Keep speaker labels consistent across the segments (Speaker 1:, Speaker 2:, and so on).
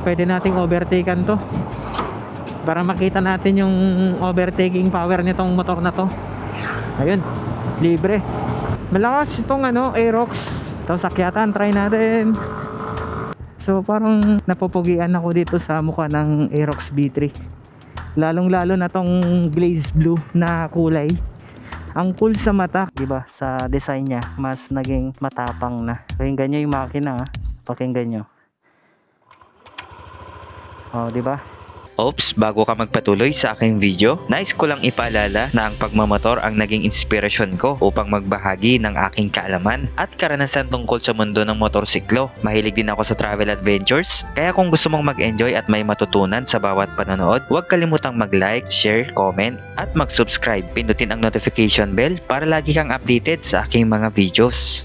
Speaker 1: Pwede nating overtaken to para makita natin yung overtaking power nitong motor na to. Ayun, libre. Malakas itong Aerox. Ito sakyatan, try natin. So parang napupugian ako dito sa mukha ng Aerox B3. Lalong lalo na tong glaze blue na kulay. Ang cool sa mata, diba? Sa design niya, mas naging matapang na. Pakinggan nyo yung makina, pakinggan nyo. Oh, diba?
Speaker 2: Oops, bago ka magpatuloy sa aking video, nais ko lang ipaalala na ang pagmamotor ang naging inspirasyon ko upang magbahagi ng aking kaalaman at karanasan tungkol sa mundo ng motorsiklo. Mahilig din ako sa travel adventures, kaya kung gusto mong mag-enjoy at may matutunan sa bawat panonood, huwag kalimutang mag-like, share, comment at mag-subscribe. Pindutin ang notification bell para lagi kang updated sa aking mga videos.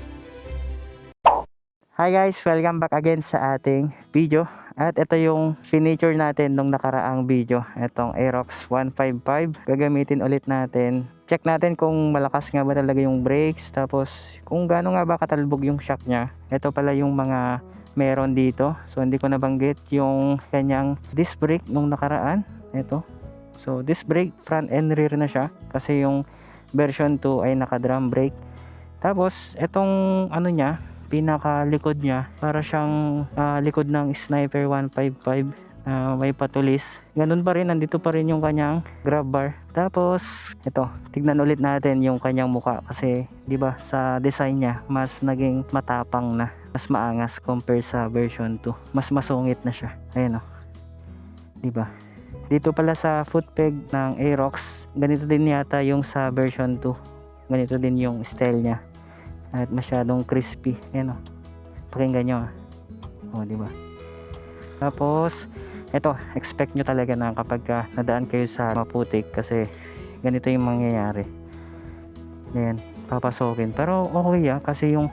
Speaker 1: Hi guys, welcome back again sa ating video. At ito yung finiture natin nung nakaraang video. Itong Aerox 155. Gagamitin ulit natin. Check natin kung malakas nga ba talaga yung brakes. Tapos kung gaano nga ba katalbog yung shock nya. Ito pala yung mga meron dito. So hindi ko nabanggit yung kanyang disc brake nung nakaraan. Ito. So disc brake front and rear na siya. Kasi yung version 2 ay naka drum brake. Tapos itong nya, pinakalikod niya para siyang likod ng Sniper 155, may patulis. Ganun pa rin, nandito pa rin yung kanyang grab bar. Tapos ito, tignan ulit natin yung kanyang muka kasi 'di ba sa design niya mas naging matapang na, mas maangas compare sa version 2. Mas masungit na siya. Ayan oh. 'Di ba? Dito pala sa foot peg ng Aerox, ganito din yata yung sa version 2. Ganito din yung style niya. At masyadong crispy. Ayan o. Pakinggan nyo. O, diba? Tapos, eto, expect nyo talaga na kapag nadaan kayo sa maputik kasi ganito yung mangyayari. Ayan, papasokin. Pero okay kasi yung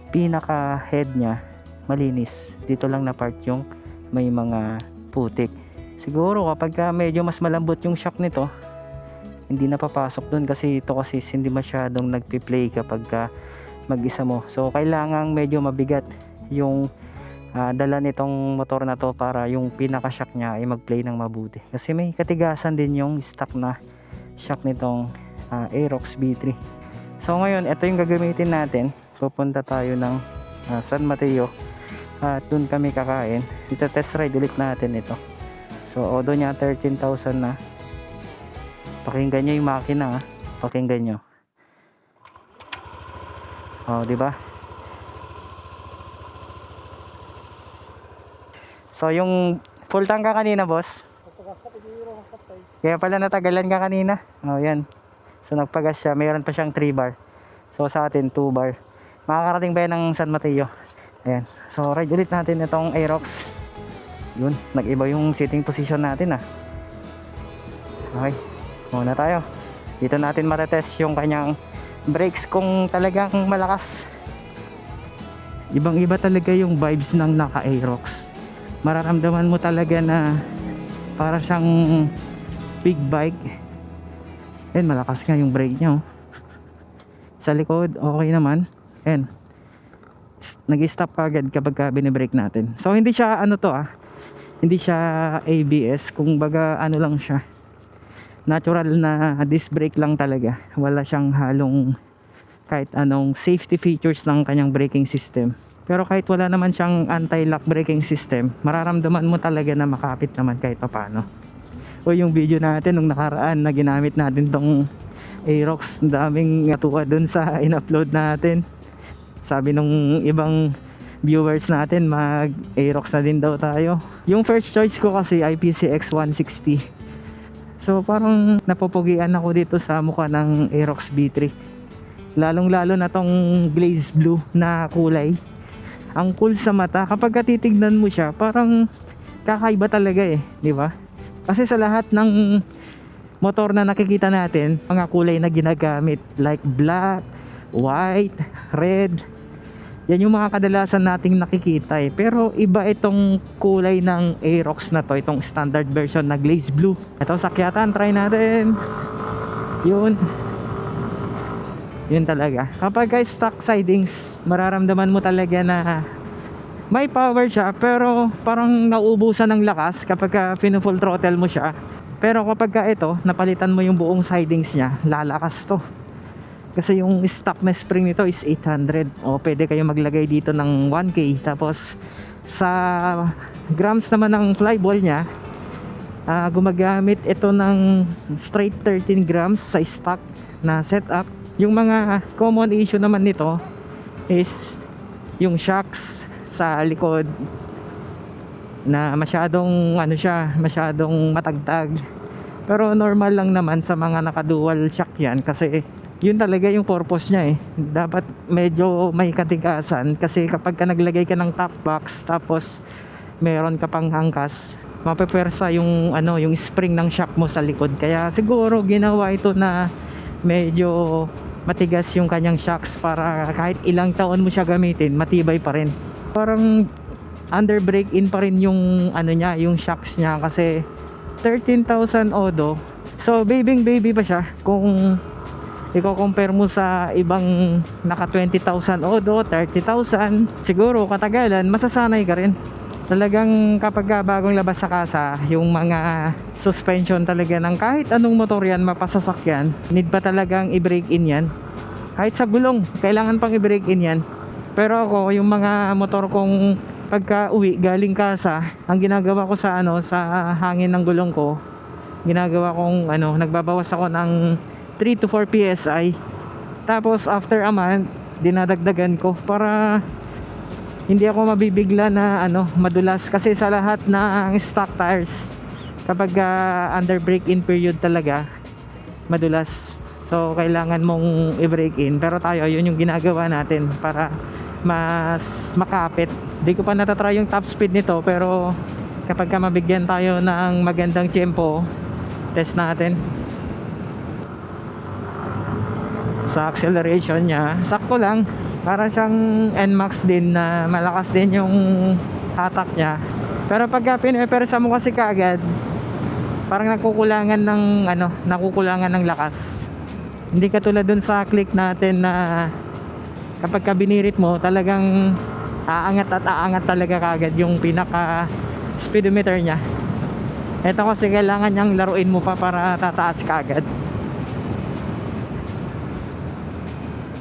Speaker 1: pinaka head nya malinis. Dito lang na part yung may mga putik. Siguro kapag medyo mas malambot yung shock nito, hindi na papasok dun kasi ito kasi hindi masyadong nagpi-play kapag mag-isa mo. So kailangang medyo mabigat yung dala nitong motor na to para yung pinaka shock nya ay mag-play ng mabuti. Kasi may katigasan din yung stock na shock nitong Aerox B3. So ngayon, ito yung gagamitin natin. Pupunta tayo ng San Mateo at dun kami kakain. Ita-test ride ulit natin ito. So odo nya 13,000 na. Pakinggan nyo yung makina, pakinggan nyo. Oh, di ba? So yung full tank ka kanina, boss. Kaya pala natagalan ka kanina. Oh, yan. So nagpagas siya, mayroon pa siyang 3 bar. So sa atin 2 bar. Makakarating ba yan ng San Mateo? Ayan. So ride ulit natin itong Aerox. Yun, nag-iba yung sitting position natin ah. Okay, muna tayo. Dito natin matetest yung kanyang brakes kung talagang malakas. Ibang iba talaga yung vibes ng naka Aerox. Mararamdaman mo talaga na para siyang big bike. And malakas nga yung brake nya oh. Sa likod okay naman. And nag-stop agad kapag bine-brake natin. So hindi siya hindi siya ABS, kung baga lang siya, natural na disc brake lang talaga. Wala siyang halong kahit anong safety features ng kanyang braking system. Pero kahit wala naman siyang anti-lock braking system, mararamdaman mo talaga na makapit naman kahit papano. O yung video natin nung nakaraan na ginamit natin tong Aerox, daming natuwa dun sa in-upload natin. Sabi nung ibang viewers natin, mag Aerox na din daw tayo. Yung first choice ko kasi IPCX 160. So parang napupugian ako dito sa mukha ng Aerox B3. Lalong lalo na tong glaze blue na kulay. Ang cool sa mata, kapag titignan mo siya, parang kakaiba talaga di ba? Kasi sa lahat ng motor na nakikita natin, mga kulay na ginagamit like black, white, red, yan yung mga kadalasan nating nakikita Pero iba itong kulay ng Aerox na to, itong standard version na glaze blue. Ito sakyatan, try natin. Yun talaga. Kapag stock sidings, mararamdaman mo talaga na may power siya pero parang nauubusan ng lakas kapag full throttle mo siya. Pero kapag ito, napalitan mo yung buong sidings niya, lalakas to. Kasi yung stock na spring nito is 800. O pwede kayo maglagay dito ng 1K. Tapos sa grams naman ng flyball niya, gumagamit ito ng straight 13 grams sa stock na setup. Yung mga common issue naman nito is yung shocks sa likod na masyadong masyadong matagtag. Pero normal lang naman sa mga naka-dual shock yan kasi yun talaga yung purpose niya dapat medyo may katigasan kasi kapag naglagay ka ng top box tapos meron ka pang hangkas, mapepersa yung yung spring ng shock mo sa likod. Kaya siguro ginawa ito na medyo matigas yung kanyang shocks para kahit ilang taon mo siya gamitin, matibay pa rin. Parang under break in pa rin yung niya, yung shocks niya kasi 13,000 odo. So baby pa siya kung i-compare mo sa ibang naka 20,000 odo, 30,000. Siguro katagalan masasanay ka rin. Talagang kapag bagong labas sa kasa, yung mga suspension talaga ng kahit anong motor yan, mapasasakyan, need pa talagang i-break in yan. Kahit sa gulong, kailangan pang i-break in yan. Pero ako, yung mga motor kong pagka uwi galing kasa, ang ginagawa ko sa sa hangin ng gulong ko, ginagawa kong nagbabawas ako ng 3 to 4 PSI. Tapos after a month, dinadagdagan ko para hindi ako mabibigla na madulas kasi sa lahat ng stock tires kapag under break in period talaga madulas. So kailangan mong i-break in, pero tayo yun yung ginagawa natin para mas makapit. Di ko pa natatry yung top speed nito, pero kapag mabigyan tayo ng magandang tempo, test natin. Sa acceleration niya, sakto lang. Para siyang NMAX din na malakas din yung hatak niya. Pero pagka pinepersa mo kasi kaagad, parang nakukulangan ng lakas. Hindi katulad dun sa click natin na kapag binirit mo, talagang aangat talaga kaagad yung pinaka speedometer niya. Ito kasi kailangan niyang laruin mo pa para tataas kaagad.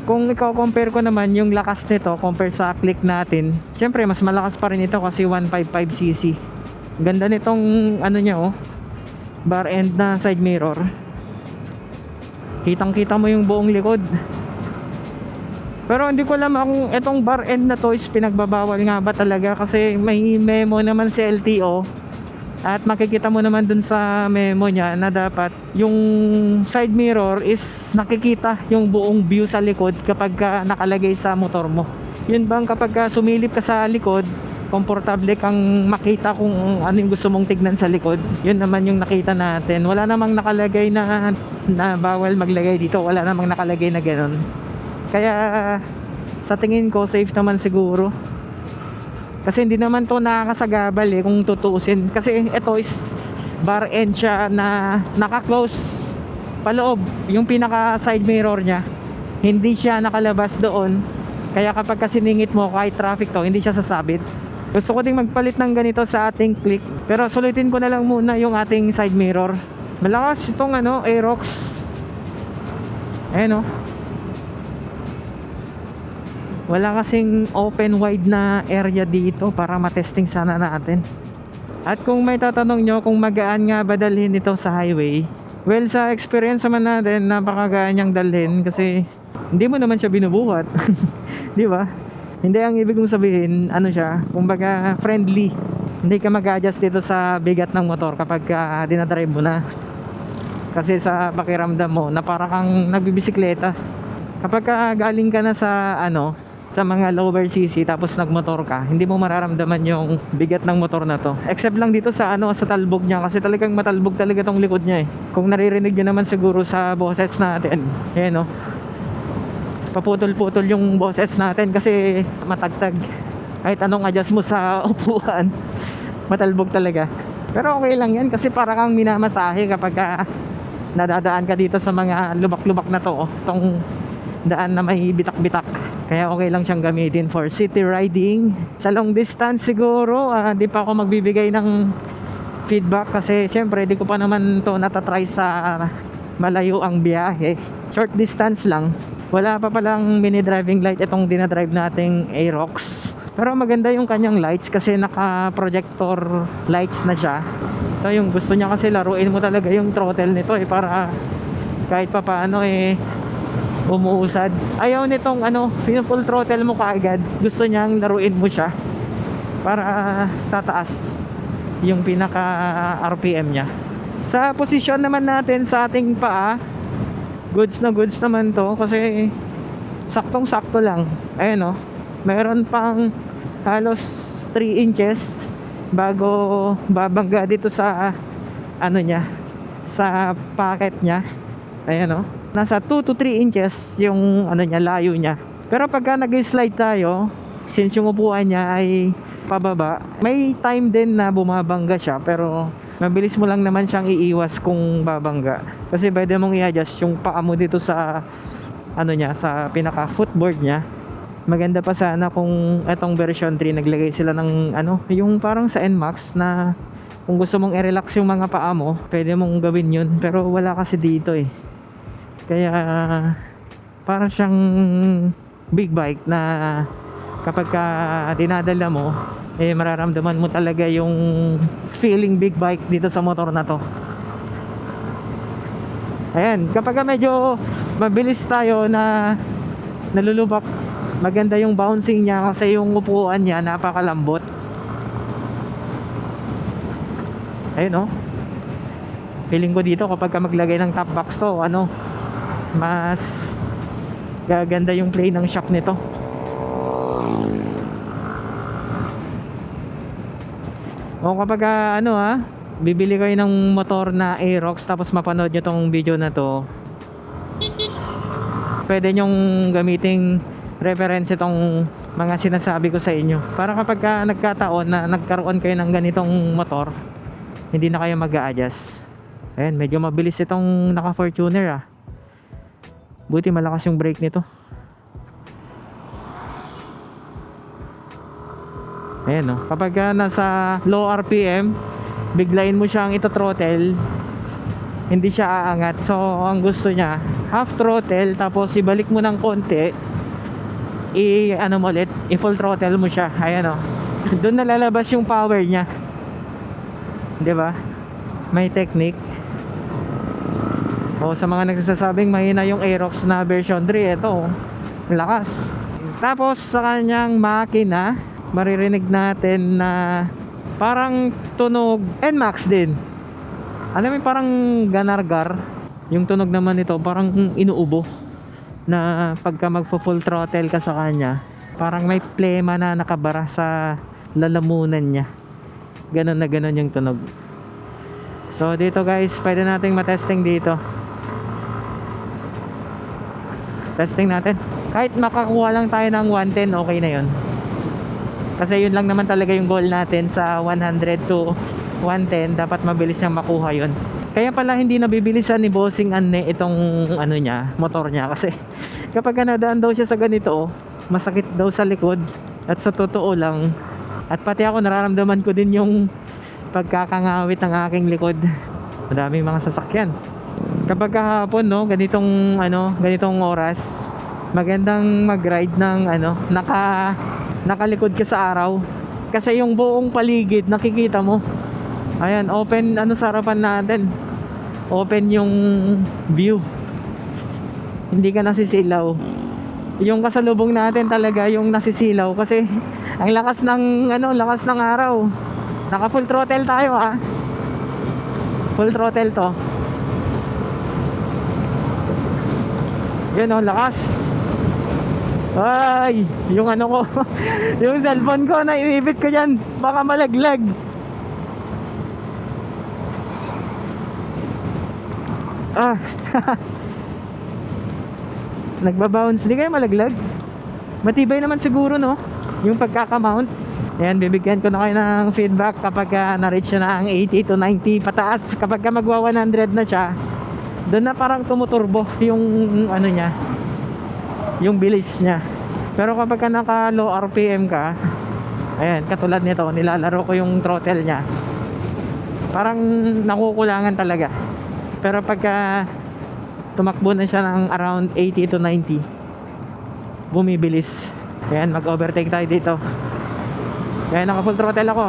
Speaker 1: Kung i-compare ko naman yung lakas nito compare sa click natin, syempre mas malakas pa rin ito kasi 155cc. Ganda nitong niya bar end na side mirror. Kitang kita mo yung buong likod. Pero hindi ko alam kung itong bar end na to is pinagbabawal nga ba talaga kasi may memo naman si LTO. At makikita mo naman dun sa memo niya na dapat yung side mirror is nakikita yung buong view sa likod kapag nakalagay sa motor mo. Yun bang kapag sumilip ka sa likod, komportable kang makita kung ano yung gusto mong tignan sa likod. Yun naman yung nakita natin. Wala namang nakalagay na bawal maglagay dito. Wala namang nakalagay na ganun. Kaya sa tingin ko safe naman siguro. Kasi hindi naman to nakakasagabal kung tutuusin. Kasi ito is bar end siya na naka-close paloob. Yung pinaka side mirror niya, hindi siya nakalabas doon. Kaya kapag siningit mo kahit traffic to, hindi siya sasabit. Gusto ko ding magpalit ng ganito sa ating click. Pero sulitin ko na lang muna yung ating side mirror. Malakas itong Aerox. Ayan wala kasing open wide na area dito para matesting sana natin. At kung may tatanong nyo kung magaan nga ba dalhin ito sa highway, well, sa experience naman natin, napakagaan niyang dalhin kasi hindi mo naman siya binubuhat. Di ba? Hindi, ang ibig kong sabihin, siya, kumbaga friendly. Hindi ka mag-adjust dito sa bigat ng motor kapag dinadrive mo na. Kasi sa pakiramdam mo na para kang nagbibisikleta. Kapag galing ka na sa sa mga lower cc tapos nagmotor ka, hindi mo mararamdaman yung bigat ng motor na to. Except lang dito sa sa talbog niya kasi talagang matalbog talaga tong likod niya Kung naririnig niyo naman siguro sa boses natin. Ayan paputol-putol yung boses natin kasi matagtag. Kahit anong adjust mo sa upuan, matalbog talaga. Pero okay lang yan kasi para kang minamasahe kapag nadadaan ka dito sa mga lubak-lubak na to. Tong daan na may bitak-bitak. Kaya okay lang siyang gamitin for city riding. Sa long distance siguro, di pa ako magbibigay ng feedback kasi syempre di ko pa naman to natatry sa malayo ang biyahe. Short distance lang. Wala pa palang mini driving light itong dinadrive nating Aerox. Pero maganda yung kanyang lights kasi naka projector lights na siya. Ito yung gusto niya kasi laruin mo talaga yung throttle nito para kahit pa paano umuusad. Ayaw nitong full throttle mo kaagad. Gusto niyang laruin mo siya para tataas yung pinaka RPM niya. Sa posisyon naman natin sa ating paa, goods na goods naman to kasi saktong sakto lang. Ayan meron pang halos 3 inches bago babangga dito sa niya, sa packet niya. Ayan nasa 2 to 3 inches yung niya, layo niya. Pero pagka nag-slide tayo, since yung upuan niya ay pababa, may time din na bumabangga siya, pero mabilis mo lang naman siyang iiwas kung babangga kasi pwede mong i-adjust yung paa mo dito sa niya, sa pinaka footboard niya. Maganda pa sana kung etong version 3 naglagay sila ng yung parang sa NMAX na kung gusto mong i-relax yung mga paa mo, pwede mong gawin yun, pero wala kasi dito kaya parang siyang big bike na kapag ka dinadala mo mararamdaman mo talaga yung feeling big bike dito sa motor na to. Ayan, kapag medyo mabilis tayo na nalulubak, maganda yung bouncing niya kasi yung upuan niya napakalambot. Ayun feeling ko dito kapag ka maglagay ng top box to mas gaganda yung play ng shock nito. O kapag bibili kayo ng motor na Aerox tapos mapanood nyo tong video na to, pwede nyong gamiting reference itong mga sinasabi ko sa inyo para kapag nagkataon na nagkaroon kayo ng ganitong motor, hindi na kayo mag-a-adjust. Ayan, medyo mabilis itong naka Fortuner buti malakas yung brake nito. Ayan kapag nasa low RPM, biglayin mo siyang ito-throttle, hindi siya aangat. So ang gusto niya, half throttle tapos ibalik mo ng konti, i-full throttle mo siya. Ayan doon nalalabas yung power niya, 'di ba? May technique. Sa mga nagsasabing mahina yung Aerox na version 3, ito lakas. Tapos sa kanyang makina, maririnig natin na parang tunog NMAX din. Alam mo parang ganargar. Yung tunog naman nito parang inuubo na pagka magfo-full throttle ka sa kanya, parang may plema na nakabara sa lalamunan niya. Ganon na ganon yung tunog. So dito guys, pwede nating matesting dito. Testing natin. Kahit makakuha lang tayo ng 110, okay na yun. Kasi yun lang naman talaga yung goal natin sa 100 to 110. Dapat mabilis niyang makuha yun. Kaya pala hindi nabibilisan ni Bossing Anne itong niya, motor niya. Kasi kapag nadaan daw siya sa ganito, masakit daw sa likod. At sa totoo lang, at pati ako nararamdaman ko din yung pagkakangawit ng aking likod. Madaming mga sasakyan. Kapag kahapon ganitong oras, magandang mag-ride ng nakalikod ka sa araw kasi yung buong paligid nakikita mo. Ayan, open sa harapan natin. Open yung view. Hindi ka nasisilaw. Yung kasalubong natin talaga yung nasisilaw kasi ang lakas ng araw. Naka full throttle tayo Full throttle to. Yun lakas. Ay, yung ko yung cellphone ko na inipit ko dyan, baka malaglag. Nagbabounce, di kayo malaglag. Matibay naman siguro yung pagkakamount. Ayan, bibigyan ko na kayo ng feedback kapag na-reach na ang 80 to 90 pataas. Kapag magwa 100 na siya, doon na parang tumuturbo yung niya, yung bilis niya. Pero kapag ka naka low RPM ka, ayan, katulad nito, nilalaro ko yung throttle niya, parang nakukulangan talaga. Pero pagka tumakbo na siya ng around 80 to 90, bumibilis. Ayan, mag-overtake tayo dito. Ayan, naka full throttle ako.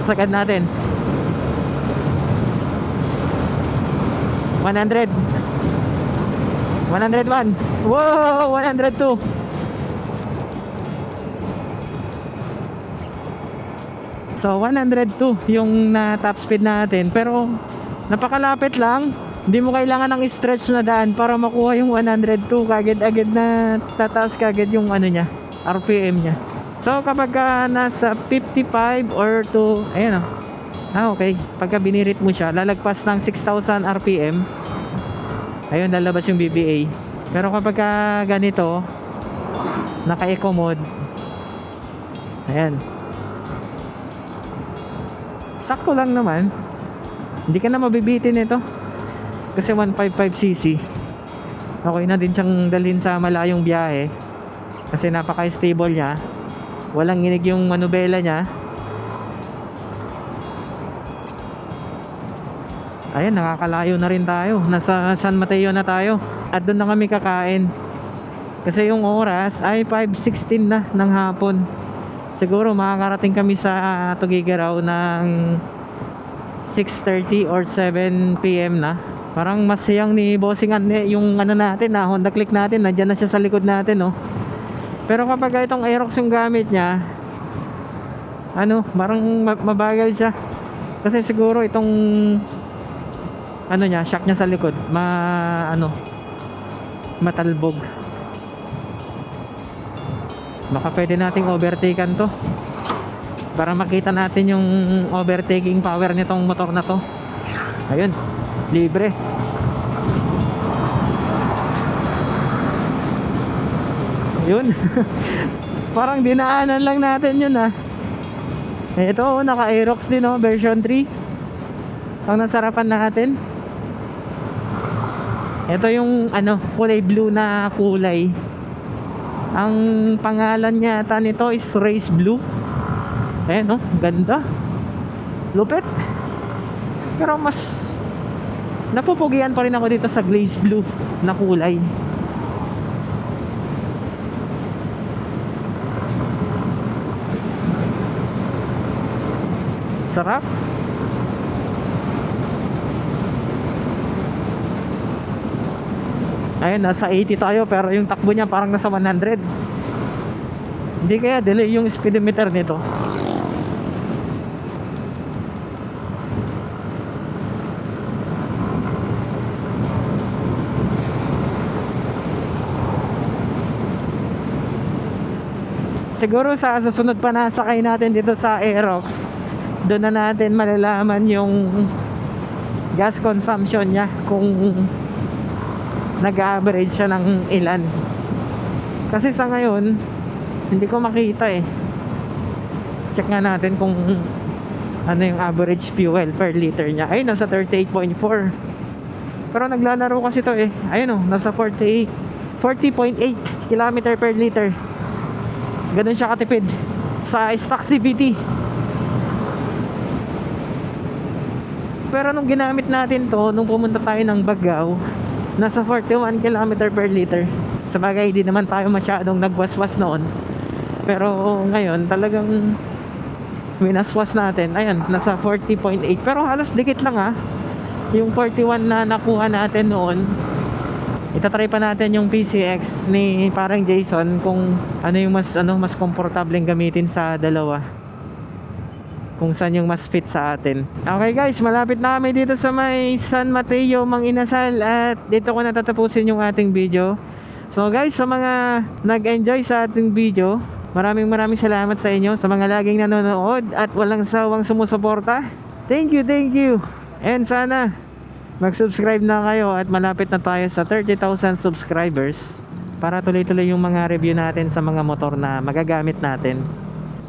Speaker 1: Sagad natin 100, 101, wow, 102. So 102 yung na top speed natin, pero napakalapit lang. Hindi mo kailangan ng stretch na daan para makuha yung 102. Kagad-agad na tataas kagad yung ano niya, RPM niya. So kapag nasa 55 or to, ayan o, okay, pagka binirit mo siya, lalagpas ng 6,000 RPM, ayun, lalabas yung BBA. Pero kapag ganito, naka eco mode, ayan, sakto lang naman, hindi ka na mabibitin ito kasi 155cc. Okay na din siyang dalhin sa malayong biyahe kasi napaka-stable niya, walang nginig yung manubela niya. Ayan, nakakalayo na rin tayo, nasa San Mateo na tayo at doon na kami kakain kasi yung oras ay 5:16 na ng hapon. Siguro makakarating kami sa Tugigaraw ng 6:30 or 7 PM na. Parang masayang ni Bossing yung ano natin na Honda Click natin, nandiyan na siya sa likod natin, no. Pero kapag itong Aerox yung gamit niya, ano, parang mabagal siya. Kasi siguro itong ano niya, shock niya sa likod, matalbog. Baka pwede nating overtaken to para makita natin yung overtaking power nitong motor na to. Ayun, libre. Yun. Parang dinaanan lang natin yun, ha. Ito, naka Aerox din, version 3 ang nasarapan natin. Ito yung kulay blue na kulay. Ang pangalan niya ata nito is Race Blue. Ayan, ganda, lupit. Pero mas napupugian pa rin ako dito sa glaze blue na kulay. Sarap. Ayun, nasa 80 tayo pero yung takbo niya parang nasa 100. Hindi kaya delay yung speedometer nito. Siguro sa susunod pa na sakay natin dito sa Aerox, doon na natin malalaman yung gas consumption niya, kung nag-average siya ng ilan. Kasi sa ngayon hindi ko makita eh. Check nga natin kung ano yung average fuel per liter niya. Ay, nasa 38.4. Pero naglalaro kasi to eh. Ayun, nasa 40.8 km per liter. Ganun siya katipid sa stock CVT. Pero nung ginamit natin to, nung pumunta tayo ng Bagao, nasa 41 km per liter. Sabagay, hindi naman tayo masyadong nagwaswas noon. Pero ngayon, talagang winaswas natin. Ayan, nasa 40.8. Pero halos dikit lang, yung 41 na nakuha natin noon. Itatry pa natin yung PCX ni parang Jason kung ano yung mas komportableng gamitin sa dalawa, kung saan yung mas fit sa atin. Okay guys, malapit na kami dito sa may San Mateo, Mang Inasal, at dito ko natatapusin yung ating video. So guys, sa mga nag-enjoy sa ating video, maraming salamat sa inyo, sa mga laging nanonood at walang sawang sumusuporta. Thank you. And sana mag-subscribe na kayo at malapit na tayo sa 30,000 subscribers para tuloy-tuloy yung mga review natin sa mga motor na magagamit natin.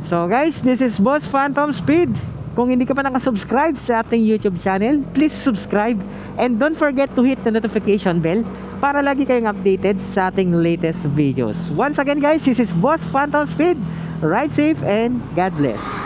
Speaker 1: So guys, this is Boss Phantom Speed. Kung hindi ka pa nakasubscribe sa ating YouTube channel, please subscribe and don't forget to hit the notification bell para lagi kayong updated sa ating latest videos. Once again guys, this is Boss Phantom Speed. Ride safe and God bless.